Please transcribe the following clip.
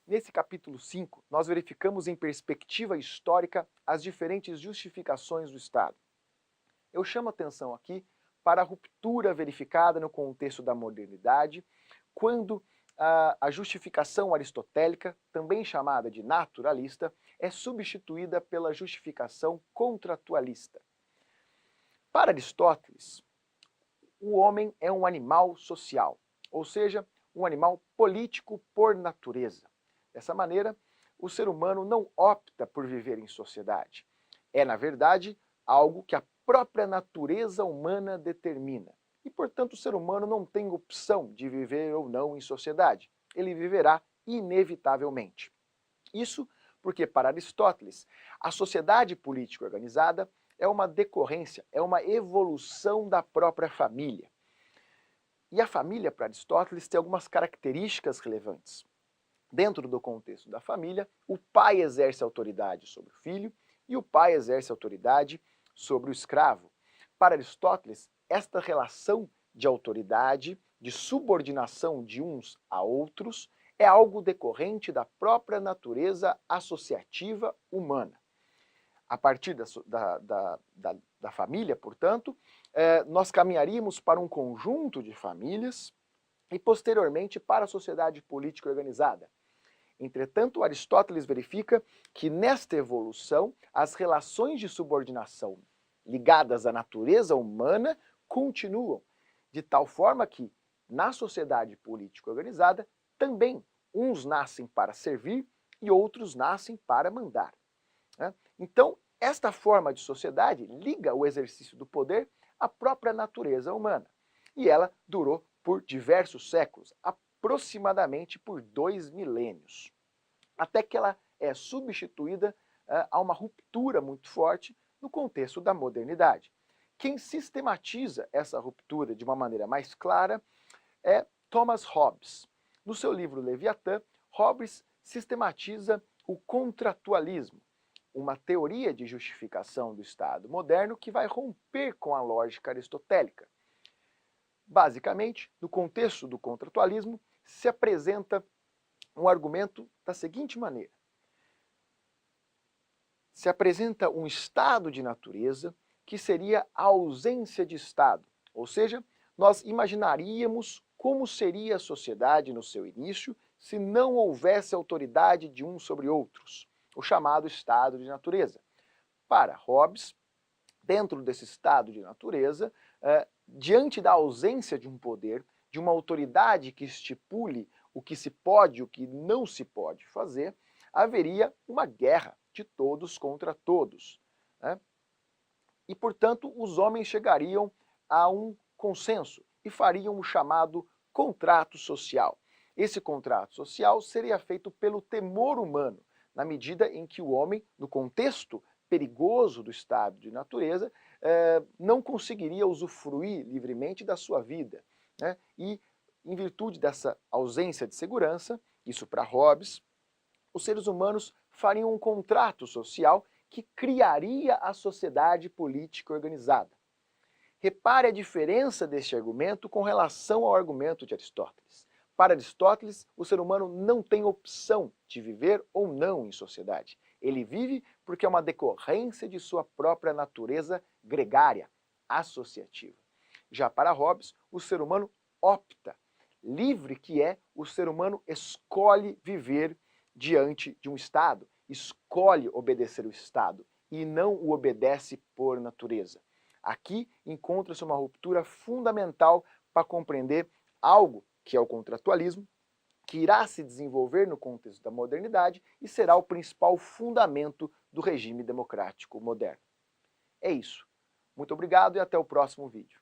Nesse capítulo 5, nós verificamos em perspectiva histórica as diferentes justificações do Estado. Eu chamo atenção aqui para a ruptura verificada no contexto da modernidade, quando a justificação aristotélica, também chamada de naturalista, é substituída pela justificação contratualista. Para Aristóteles, o homem é um animal social, ou seja, um animal político por natureza. Dessa maneira, o ser humano não opta por viver em sociedade. É, na verdade, algo que a própria natureza humana determina. E, portanto, o ser humano não tem opção de viver ou não em sociedade. Ele viverá inevitavelmente. Isso porque, para Aristóteles, a sociedade política organizada é uma decorrência, é uma evolução da própria família. E a família, para Aristóteles, tem algumas características relevantes. Dentro do contexto da família, o pai exerce autoridade sobre o filho e o pai exerce autoridade sobre o escravo. Para Aristóteles, esta relação de autoridade, de subordinação de uns a outros, é algo decorrente da própria natureza associativa humana. A partir da família, portanto, nós caminharíamos para um conjunto de famílias e, posteriormente, para a sociedade política organizada. Entretanto, Aristóteles verifica que nesta evolução as relações de subordinação ligadas à natureza humana continuam, de tal forma que, na sociedade política organizada, também uns nascem para servir e outros nascem para mandar. Então, esta forma de sociedade liga o exercício do poder à própria natureza humana. E ela durou por diversos séculos, aproximadamente por 2 milênios. Até que ela é substituída a uma ruptura muito forte no contexto da modernidade. Quem sistematiza essa ruptura de uma maneira mais clara é Thomas Hobbes. No seu livro Leviatã, Hobbes sistematiza o contratualismo, uma teoria de justificação do Estado moderno que vai romper com a lógica aristotélica. Basicamente, no contexto do contratualismo, se apresenta um argumento da seguinte maneira. Se apresenta um estado de natureza que seria a ausência de Estado, ou seja, nós imaginaríamos como seria a sociedade no seu início se não houvesse autoridade de uns sobre outros, o chamado estado de natureza. Para Hobbes, dentro desse estado de natureza, diante da ausência de um poder, de uma autoridade que estipule o que se pode e o que não se pode fazer, haveria uma guerra de todos contra todos. E, portanto, os homens chegariam a um consenso e fariam o chamado contrato social. Esse contrato social seria feito pelo temor humano, na medida em que o homem, no contexto perigoso do estado de natureza, não conseguiria usufruir livremente da sua vida. E, em virtude dessa ausência de segurança, isso para Hobbes, os seres humanos fariam um contrato social que criaria a sociedade política organizada. Repare a diferença deste argumento com relação ao argumento de Aristóteles. Para Aristóteles, o ser humano não tem opção de viver ou não em sociedade. Ele vive porque é uma decorrência de sua própria natureza gregária, associativa. Já para Hobbes, o ser humano opta. Livre que é, o ser humano escolhe viver diante de um Estado, escolhe obedecer o Estado e não o obedece por natureza. Aqui encontra-se uma ruptura fundamental para compreender algo que é o contratualismo, que irá se desenvolver no contexto da modernidade e será o principal fundamento do regime democrático moderno. É isso. Muito obrigado e até o próximo vídeo.